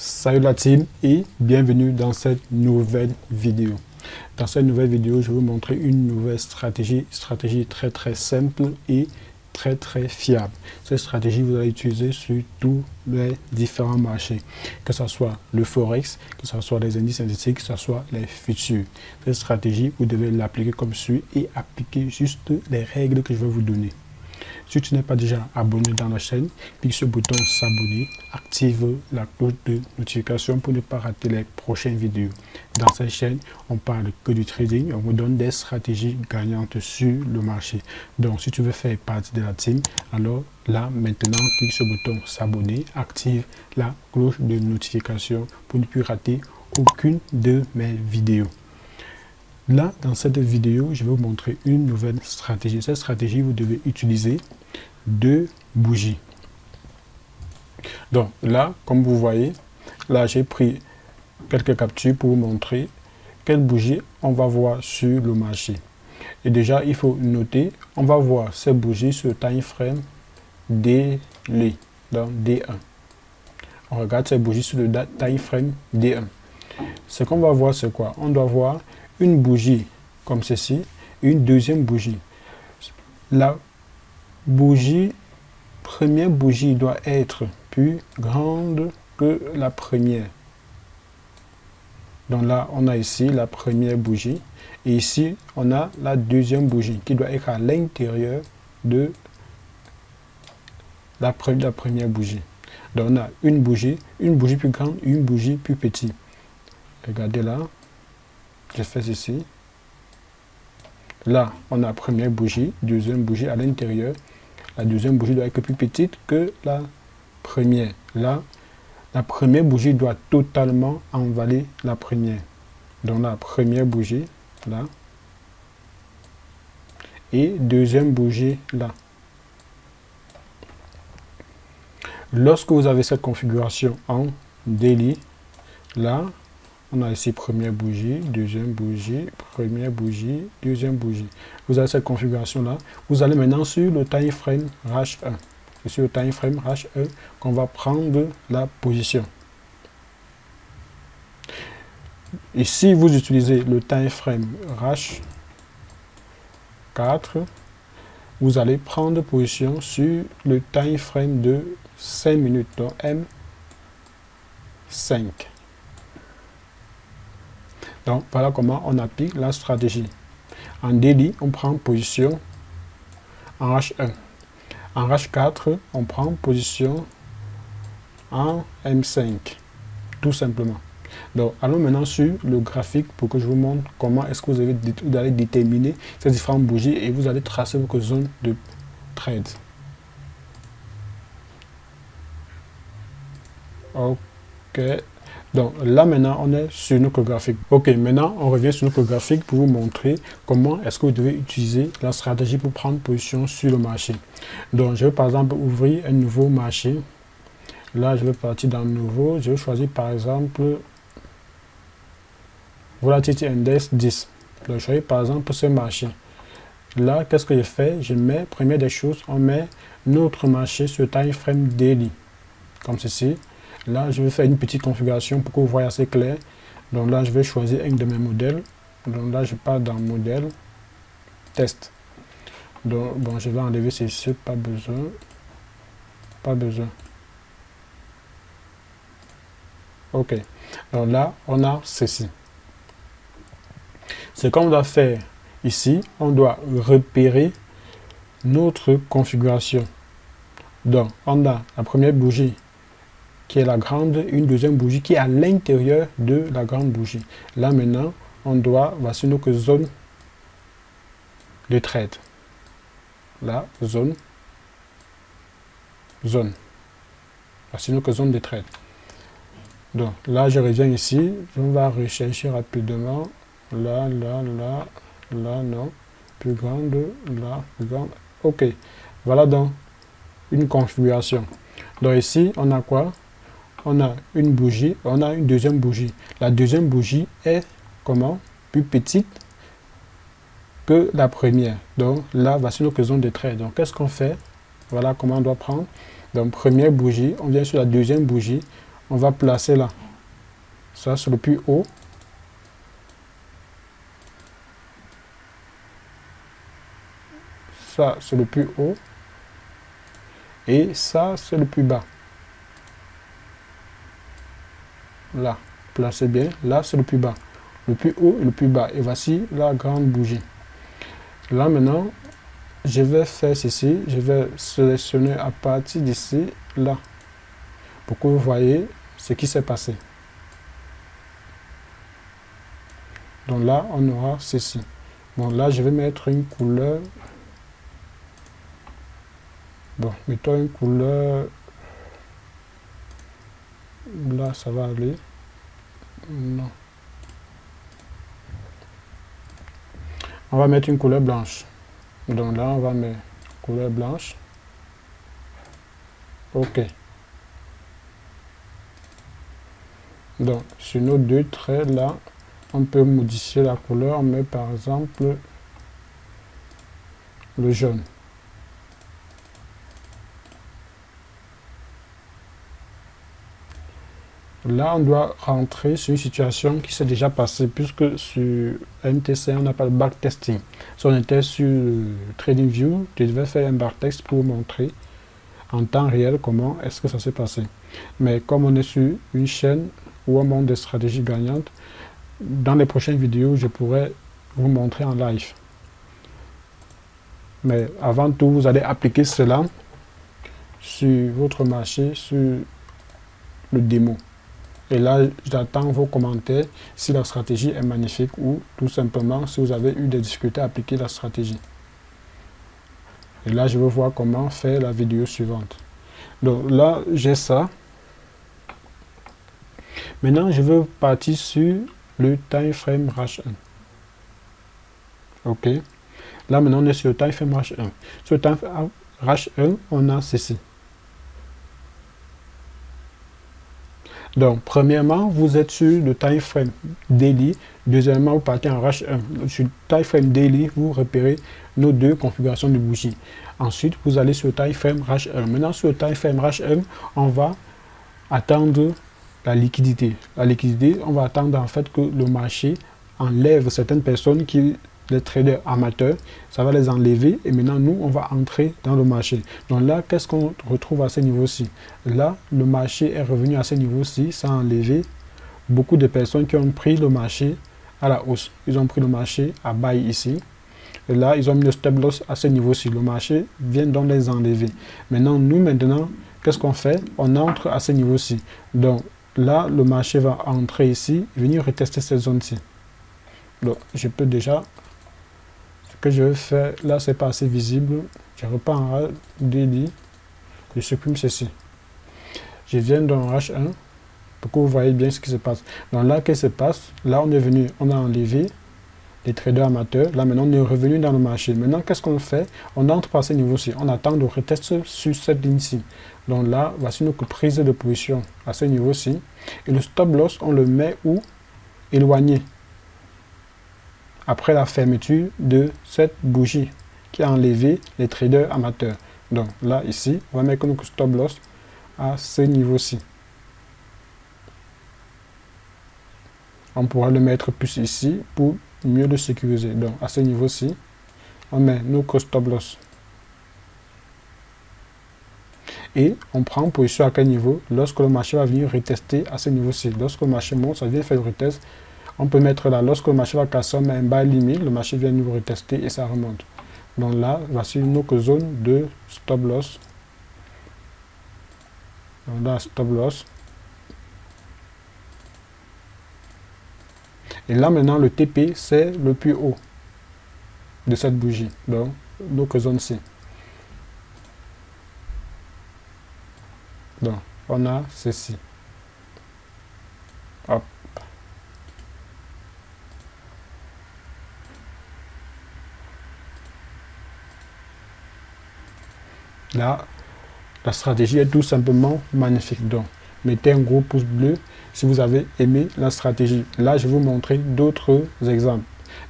Salut la team et bienvenue dans cette nouvelle vidéo. Dans cette nouvelle vidéo, je vais vous montrer une nouvelle stratégie très simple et très fiable. Cette stratégie, vous allez utiliser sur tous les différents marchés, que ce soit le Forex, que ce soit les indices synthétiques, que ce soit les futurs. Cette stratégie, vous devez l'appliquer comme suit et appliquer juste les règles que je vais vous donner. Si tu n'es pas déjà abonné dans la chaîne, clique sur le bouton s'abonner, active la cloche de notification pour ne pas rater les prochaines vidéos. Dans cette chaîne, on parle que du trading, on vous donne des stratégies gagnantes sur le marché. Donc, si tu veux faire partie de la team, alors là, maintenant, clique sur le bouton s'abonner, active la cloche de notification pour ne plus rater aucune de mes vidéos. Là, dans cette vidéo, je vais vous montrer une nouvelle stratégie. Cette stratégie, vous devez utiliser deux bougies. Donc là, comme vous voyez, là, j'ai pris quelques captures pour vous montrer quelle bougie on va voir sur le marché. Et déjà, il faut noter, on va voir ces bougies sur le time frame daily, dans D1. On regarde ces bougies sur le time frame D1. Ce qu'on va voir, c'est quoi? On doit voir une bougie comme ceci, une deuxième bougie. La première bougie doit être plus grande que la première. Donc là, on a ici la première bougie. Et ici, on a la deuxième bougie qui doit être à l'intérieur de la première bougie. Donc on a une bougie plus grande, une bougie plus petite. Regardez là. Je fais ceci. Là, on a la première bougie, deuxième bougie à l'intérieur. La deuxième bougie doit être plus petite que la première. Là, la première bougie doit totalement envaler la première. Donc la première bougie, là. Et deuxième bougie, là. Lorsque vous avez cette configuration en daily, là, on a ici première bougie, deuxième bougie, première bougie, deuxième bougie. Vous avez cette configuration-là. Vous allez maintenant sur le time frame H1. C'est sur le time frame H1 qu'on va prendre la position. Et si vous utilisez le time frame H4, vous allez prendre position sur le time frame de 5 minutes, donc M5. Donc, voilà comment on applique la stratégie. En daily, on prend position en H1. En H4, on prend position en M5. Tout simplement. Donc, allons maintenant sur le graphique pour que je vous montre comment est-ce que vous allez déterminer ces différentes bougies et vous allez tracer vos zones de trade. Ok. Donc là maintenant on est sur notre graphique. Ok, maintenant on revient sur notre graphique pour vous montrer comment est-ce que vous devez utiliser la stratégie pour prendre position sur le marché. Donc je vais par exemple ouvrir un nouveau marché. Là je vais partir dans le nouveau. Je vais choisir par exemple Volatility Index 10. Donc je choisis par exemple ce marché. Là qu'est-ce que je fais? Je mets, première des choses, on met notre marché sur time frame daily. Comme ceci. Là, je vais faire une petite configuration pour que vous voyez assez clair. Donc là, je vais choisir un de mes modèles. Donc là, je pars dans modèle, test. Donc, bon, je vais enlever ceci, pas besoin. Pas besoin. Ok. Donc là, on a ceci. Ce qu'on doit faire ici, on doit repérer notre configuration. Donc, on a la première bougie qui est la grande, une deuxième bougie qui est à l'intérieur de la grande bougie. Là maintenant, on doit, voici notre zone de trade. Là, zone. Voici notre zone de trade. Donc là, je reviens ici, on va rechercher rapidement. Là, non. Plus grande, là, plus grande. Ok, voilà donc une configuration. Donc ici, on a quoi? On a une bougie, on a une deuxième bougie. La deuxième bougie est comment? Plus petite que la première. Donc là, voici notre zone de trade. Donc qu'est-ce qu'on fait? Voilà comment on doit prendre. Donc première bougie, on vient sur la deuxième bougie, on va placer là. Ça, c'est le plus haut. Ça, c'est le plus haut. Et ça, c'est le plus bas. Là, placez bien. Là, c'est le plus bas. Le plus haut et le plus bas. Et voici la grande bougie. Là, maintenant, je vais faire ceci. Je vais sélectionner à partir d'ici, là. Pour que vous voyez ce qui s'est passé. Donc là, on aura ceci. Bon, là, je vais mettre une couleur. Bon, mettons une couleur. Là, ça va aller. Non. On va mettre une couleur blanche. Donc là, on va mettre couleur blanche. OK. Donc, sur nos deux traits, là, on peut modifier la couleur. On met par exemple le jaune. Là, on doit rentrer sur une situation qui s'est déjà passée, puisque sur MTC, on n'a pas de backtesting. Si on était sur TradingView, je devais faire un backtest pour montrer en temps réel comment est-ce que ça s'est passé. Mais comme on est sur une chaîne où on montre des stratégies gagnantes, dans les prochaines vidéos, je pourrais vous montrer en live. Mais avant tout, vous allez appliquer cela sur votre marché, sur le démo. Et là, j'attends vos commentaires si la stratégie est magnifique ou tout simplement si vous avez eu des difficultés à appliquer la stratégie. Et là, je veux voir comment faire la vidéo suivante. Donc là, j'ai ça. Maintenant, je veux partir sur le time frame H1. OK. Là, maintenant, on est sur le time frame H1. Sur le time frame H1, on a ceci. Donc, premièrement, vous êtes sur le time frame daily. Deuxièmement, vous partez en H1. Sur le time frame daily, vous repérez nos deux configurations de bougies. Ensuite, vous allez sur le time frame H1. Maintenant, sur le time frame H1, on va attendre la liquidité. La liquidité, on va attendre en fait que le marché enlève certaines personnes qui, les traders amateurs, ça va les enlever et maintenant nous on va entrer dans le marché. Donc là, qu'est-ce qu'on retrouve à ce niveau-ci? Là, le marché est revenu à ce niveau-ci, ça a enlevé beaucoup de personnes qui ont pris le marché à la hausse. Ils ont pris le marché à buy ici. Et là, ils ont mis le stop loss à ce niveau-ci. Le marché vient donc les enlever. Maintenant, nous maintenant, qu'est-ce qu'on fait? On entre à ce niveau-ci. Donc là, le marché va entrer ici, venir retester cette zone-ci. Donc, je peux déjà... que je vais faire, là c'est pas assez visible, je repars en daily, je supprime ceci. Je viens dans H1 pour que vous voyez bien ce qui se passe. Donc là, qu'est-ce qui se passe? Là, on est venu, on a enlevé les traders amateurs. Là, maintenant, on est revenu dans le marché. Maintenant, qu'est-ce qu'on fait? On entre par ce niveau-ci. On attend de retester sur cette ligne-ci. Donc là, voici notre prise de position à ce niveau-ci. Et le stop loss, on le met où? Éloigné. Après la fermeture de cette bougie qui a enlevé les traders amateurs. Donc là, ici, on va mettre notre stop loss à ce niveau-ci. On pourra le mettre plus ici pour mieux le sécuriser. Donc à ce niveau-ci, on met notre stop loss. Et on prend position à quel niveau? Lorsque le marché va venir retester à ce niveau-ci. Lorsque le marché monte, ça vient faire le retest. On peut mettre là, lorsque le marché va casser, on met un buy limit, le marché vient nous retester et ça remonte. Donc là, voici notre zone de stop loss. Donc là, stop loss. Et là maintenant, le TP, c'est le plus haut de cette bougie. Donc, notre zone C. Donc, on a ceci. Hop. Là, la stratégie est tout simplement magnifique. Donc, mettez un gros pouce bleu si vous avez aimé la stratégie. Là, je vais vous montrer d'autres exemples.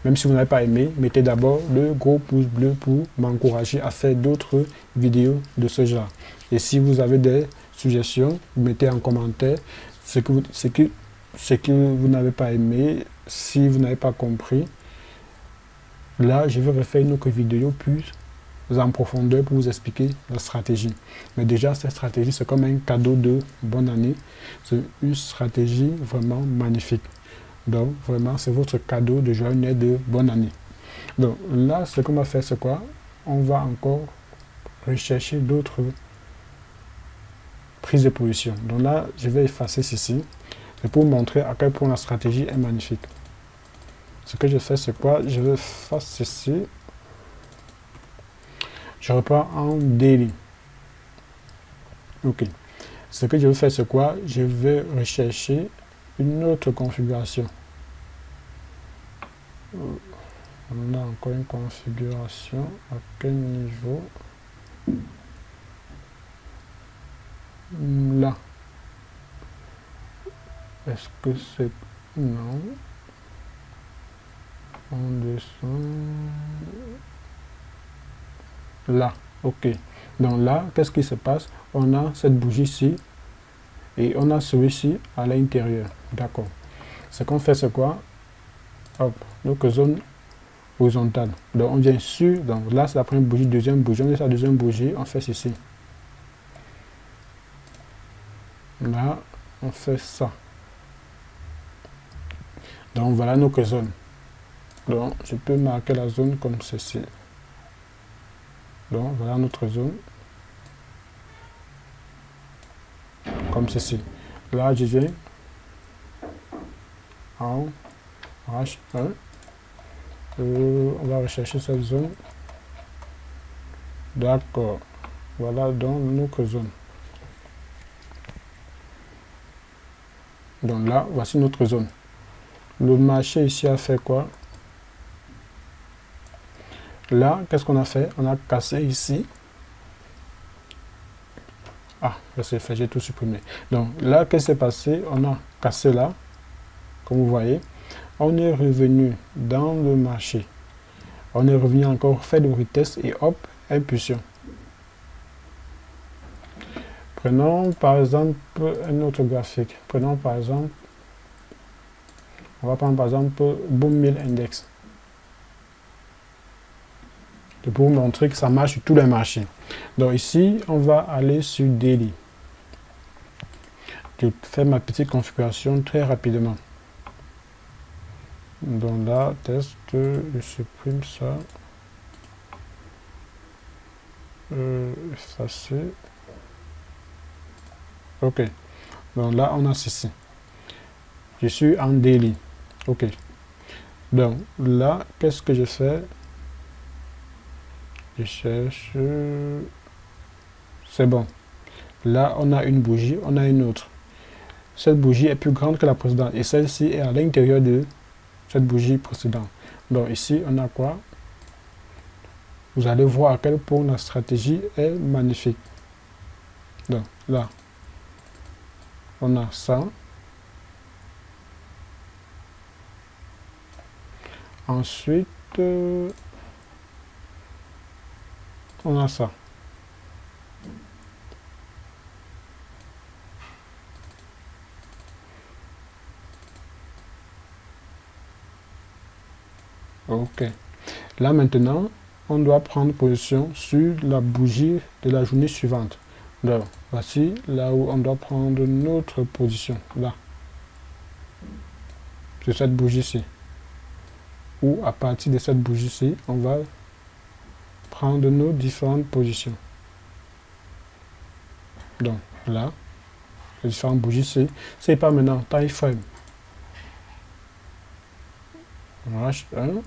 Même si vous n'avez pas aimé, mettez d'abord le gros pouce bleu pour m'encourager à faire d'autres vidéos de ce genre. Et si vous avez des suggestions, mettez en commentaire. ce que vous n'avez pas aimé, si vous n'avez pas compris, là, je vais refaire une autre vidéo plus en profondeur pour vous expliquer la stratégie. Mais déjà, cette stratégie, c'est comme un cadeau de bonne année. C'est une stratégie vraiment magnifique. Donc, vraiment, c'est votre cadeau de joyeux de bonne année. Donc, là, ce qu'on va faire, c'est quoi? On va encore rechercher d'autres prises de position. Donc là, je vais effacer ceci. Et pour vous montrer à quel point la stratégie est magnifique. Ce que je fais, c'est quoi? Je vais faire ceci. Je reprends en daily. Ok. Ce que je vais faire, c'est quoi? Je vais rechercher une autre configuration. On a encore une configuration. À quel niveau? Là. Est-ce que c'est... Non. On descend... Là. Ok. Donc là, qu'est-ce qui se passe? On a cette bougie-ci et on a celui-ci à l'intérieur. D'accord. Ce qu'on fait, c'est quoi? Hop. Donc, zone horizontale. Donc, on vient sur... Donc là, c'est la première bougie, deuxième bougie. On est sur la deuxième bougie. On fait ceci. Là, on fait ça. Donc, voilà notre zone. Donc, je peux marquer la zone comme ceci. Donc, voilà notre zone. Comme ceci. Là, je viens en H1. On va rechercher cette zone. D'accord. Voilà donc notre zone. Donc là, voici notre zone. Le marché ici a fait quoi? Là, qu'est-ce qu'on a fait? On a cassé ici. Ah, c'est fait, j'ai tout supprimé. Donc là, qu'est-ce qui s'est passé? On a cassé là, comme vous voyez. On est revenu dans le marché. On est revenu encore faire le retest et hop, impulsion. Prenons par exemple un autre graphique. Prenons par exemple, on va prendre par exemple Boom 1000 Index. Pour vous montrer que ça marche sur tous les marchés. Donc ici, on va aller sur Daily. Je fais ma petite configuration très rapidement. Donc là, test, je supprime ça. Effacer. Ok. Donc là, on a ceci. Je suis en Daily. Ok. Donc là, qu'est-ce que je fais? Je cherche. C'est bon. Là, on a une bougie, on a une autre. Cette bougie est plus grande que la précédente et celle-ci est à l'intérieur de cette bougie précédente. Donc ici, on a quoi? Vous allez voir à quel point la stratégie est magnifique. Donc là, on a ça. Ensuite, on a ça. Ok. Là maintenant, on doit prendre position sur la bougie de la journée suivante. Donc, voici là où on doit prendre notre position. Là. Sur cette bougie-ci. Ou à partir de cette bougie-ci, on va prendre nos différentes positions. Donc là, les différentes bougies, c'est pas maintenant time frame. H1,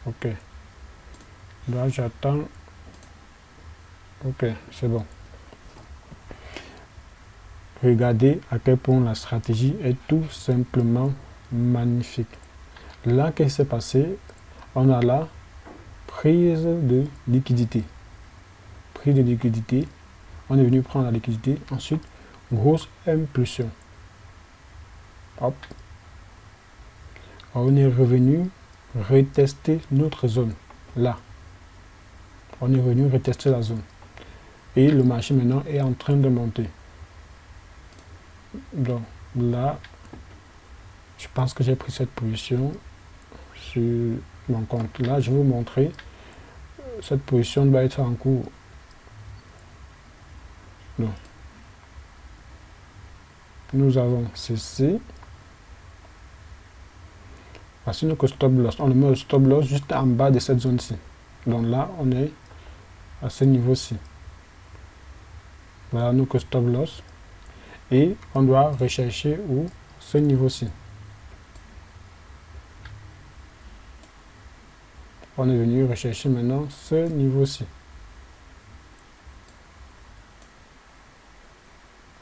ok. Là, j'attends. Ok, c'est bon. Regardez à quel point la stratégie est tout simplement magnifique. Là, qu'est-ce qui s'est passé? On a la prise de liquidité. Prise de liquidité. On est venu prendre la liquidité. Ensuite, grosse impulsion. Hop. On est revenu retester notre zone. Là. On est venu retester la zone. Et le marché maintenant est en train de monter. Donc, là, je pense que j'ai pris cette position sur mon compte. Là, je vais vous montrer. Cette position doit être en cours. Donc, nous avons ceci. Voici notre stop loss. On le met au stop loss juste en bas de cette zone-ci. Donc là, on est à ce niveau-ci. Voilà notre stop loss. Et on doit rechercher où? Ce niveau-ci. On est venu rechercher maintenant ce niveau-ci.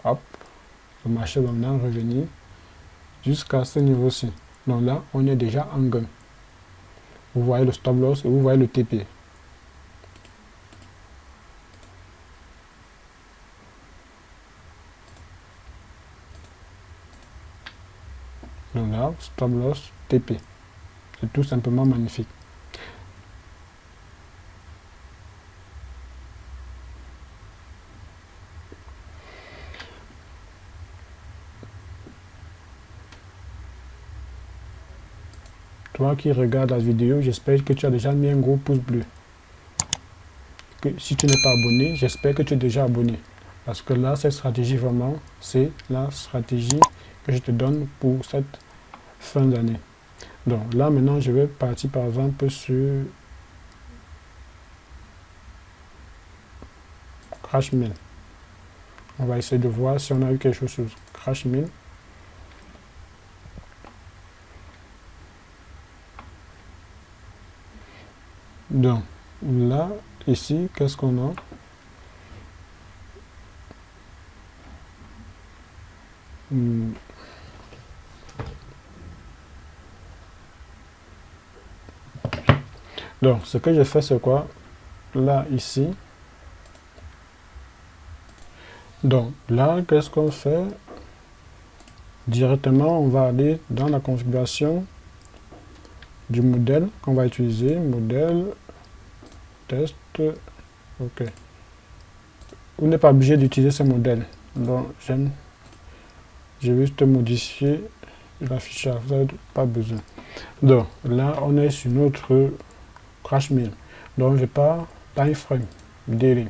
Hop. Le marché va maintenant revenir jusqu'à ce niveau-ci. Donc là, on est déjà en gain. Vous voyez le stop loss et vous voyez le TP. Donc là, stop loss, TP. C'est tout simplement magnifique. Toi qui regardes la vidéo, j'espère que tu as déjà mis un gros pouce bleu. Si tu n'es pas abonné, j'espère que tu es déjà abonné. Parce que là, cette stratégie vraiment, c'est la stratégie que je te donne pour cette fin d'année. Donc là, maintenant, je vais partir par exemple sur Crash 1000. On va essayer de voir si on a eu quelque chose sur Crash 1000. Donc là, ici, qu'est-ce qu'on a? Donc, ce que j'ai fait, c'est quoi? Là, ici. Donc, là, qu'est-ce qu'on fait? Directement, on va aller dans la configuration du modèle qu'on va utiliser. Modèle, test, OK. Vous n'êtes pas obligé d'utiliser ce modèle. Donc, je vais juste modifier l'affichage. Vous n'avez pas besoin. Donc, là, on est sur notre Crash 1000. Donc, je pars time frame daily.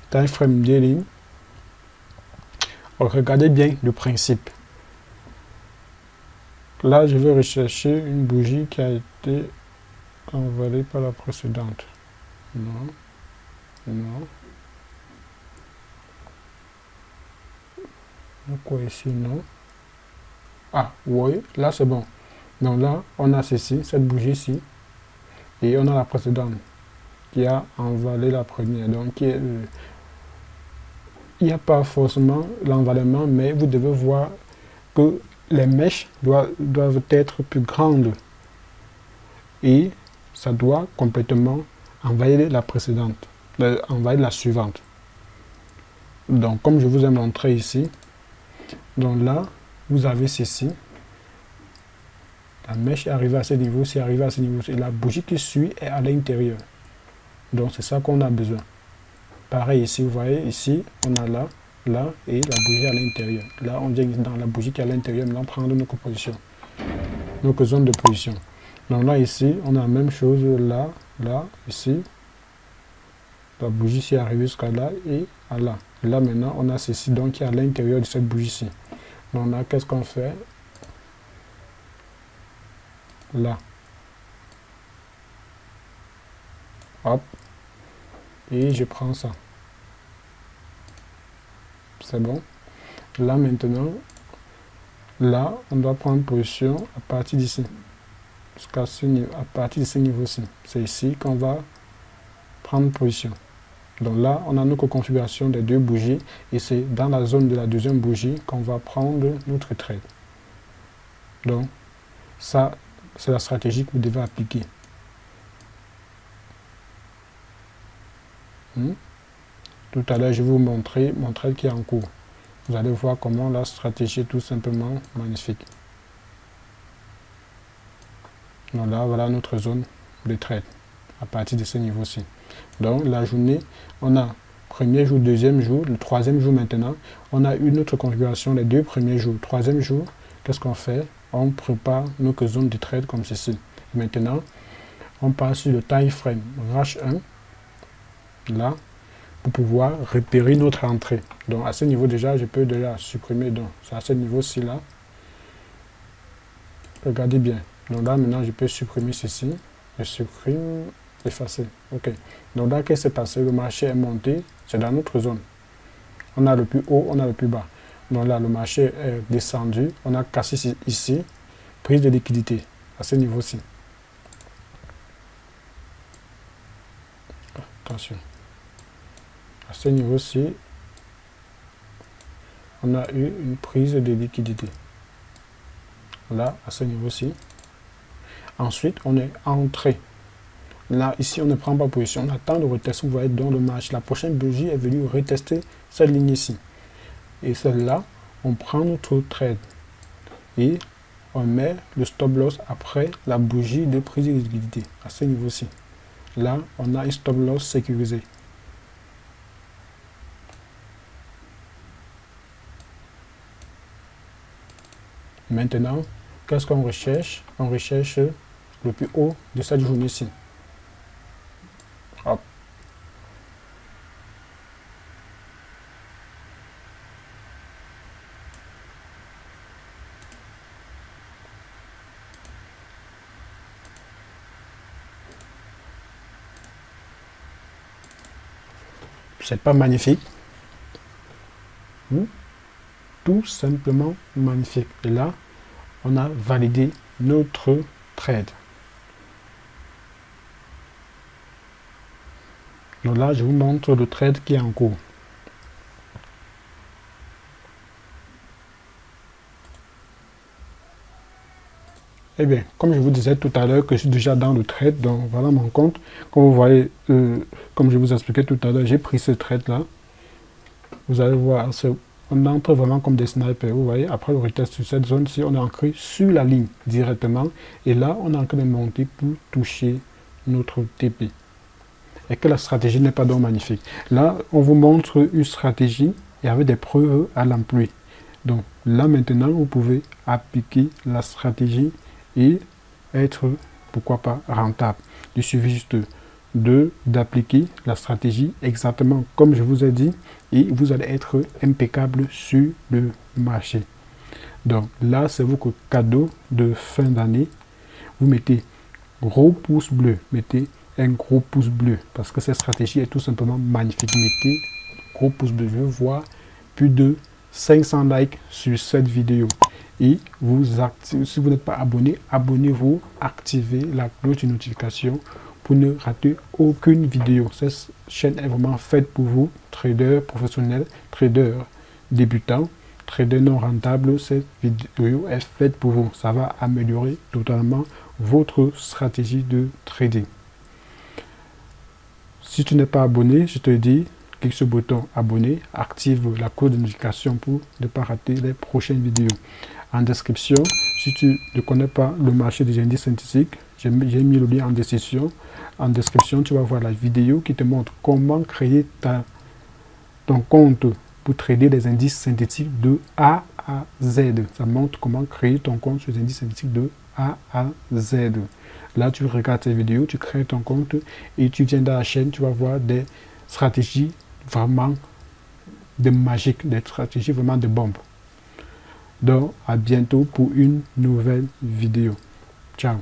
Time frame daily. Regardez bien le principe. Là, je vais rechercher une bougie qui a été envolée par la précédente. Non. Non. Quoi ici? Non. Ah, oui, là c'est bon. Donc là, on a ceci, cette bougie-ci. Et on a la précédente qui a envolé la première. Donc, il n'y a pas forcément l'envalement, mais vous devez voir que les mèches doivent être plus grandes. Et ça doit complètement envahir la précédente, envahir la suivante. Donc, comme je vous ai montré ici, donc là, vous avez ceci. La mèche est arrivée à ce niveau, c'est arrivé à ce niveau, et la bougie qui suit est à l'intérieur. Donc, c'est ça qu'on a besoin. Pareil ici, vous voyez, ici, on a là, là, et la bougie à l'intérieur. Là, on vient dans la bougie qui est à l'intérieur, maintenant prendre notre position, notre zone de position. Donc là, ici, on a la même chose, là, là, ici. La bougie ici est arrivée jusqu'à là et à là. Et là, maintenant, on a ceci, donc qui est à l'intérieur de cette bougie-ci. Donc là, qu'est-ce qu'on fait? Là. Hop. Et je prends ça. C'est bon. Là, maintenant, là, on doit prendre position à partir d'ici. Jusqu'à ce niveau, à partir de ce niveau-ci. C'est ici qu'on va prendre position. Donc là, on a notre configuration des deux bougies et c'est dans la zone de la deuxième bougie qu'on va prendre notre trade. Donc, ça, c'est la stratégie que vous devez appliquer. Tout à l'heure, je vais vous montrer mon trade qui est en cours. Vous allez voir comment la stratégie est tout simplement magnifique. Donc là, voilà notre zone de trade à partir de ce niveau-ci. Donc la journée, on a Premier jour, deuxième jour, le troisième jour maintenant, on a une autre configuration les 2 premiers jours. Troisième jour, qu'est-ce qu'on fait? On prépare nos zones de trade comme ceci. Maintenant, on passe sur le time frame H1, là, pour pouvoir repérer notre entrée. Donc à ce niveau déjà, je peux déjà supprimer, donc c'est à ce niveau-ci là. Regardez bien. Donc là maintenant, je peux supprimer ceci. Je supprime, effacer. Ok. Donc là, qu'est-ce qui s'est passé? Le marché est monté, c'est dans notre zone. On a le plus haut, on a le plus bas. Donc là, le marché est descendu, on a cassé ici, prise de liquidité à ce niveau-ci. Attention. À ce niveau-ci, on a eu une prise de liquidité. Là, à ce niveau-ci. Ensuite, on est entré. Là, ici, on ne prend pas position. On attend le retest. Vous voyez, dans le match, la prochaine bougie est venue retester cette ligne ici. Et celle-là, on prend notre trade. Et on met le stop loss après la bougie de prise de liquidité. À ce niveau-ci. Là, on a un stop loss sécurisé. Maintenant, qu'est-ce qu'on recherche? On recherche le plus haut de cette journée-ci. Hop. C'est pas magnifique? Tout simplement magnifique. Et là, on a validé notre trade. Donc là, je vous montre le trade qui est en cours. Eh bien, comme je vous disais tout à l'heure que je suis déjà dans le trade, donc voilà mon compte. Comme vous voyez, comme je vous expliquais tout à l'heure, j'ai pris ce trade-là. Vous allez voir, on entre vraiment comme des snipers, vous voyez. Après le retest sur cette zone-ci, on est ancré sur la ligne directement. Et là, on est en train de monter pour toucher notre TP. Et que la stratégie n'est pas donc magnifique. Là, on vous montre une stratégie et avec des preuves à l'emploi. Donc là, maintenant, vous pouvez appliquer la stratégie et être, pourquoi pas, rentable. Il suffit juste d'appliquer la stratégie exactement comme je vous ai dit et vous allez être impeccable sur le marché. Donc là, c'est votre cadeau de fin d'année. Vous mettez gros pouce bleu, mettez un gros pouce bleu parce que cette stratégie est tout simplement magnifique. Mettez gros pouce bleu, je veux voir plus de 500 likes sur cette vidéo. Et si vous n'êtes pas abonné, abonnez-vous, activez la cloche de notification pour ne rater aucune vidéo. Cette chaîne est vraiment faite pour vous, traders professionnels, traders débutants, traders non rentables. Cette vidéo est faite pour vous. Ça va améliorer totalement votre stratégie de trading. Si tu n'es pas abonné, je te dis, clique sur le bouton abonner, active la cloche de notification pour ne pas rater les prochaines vidéos. En description, si tu ne connais pas le marché des indices synthétiques, j'ai mis le lien en description. En description, tu vas voir la vidéo qui te montre comment créer ton compte pour trader les indices synthétiques de A à Z. Ça montre comment créer ton compte sur les indices synthétiques de A à Z. Là, tu regardes cette vidéo, tu crées ton compte et tu viens dans la chaîne, tu vas voir des stratégies vraiment de magique, des stratégies vraiment de bombe. Donc, à bientôt pour une nouvelle vidéo. Ciao.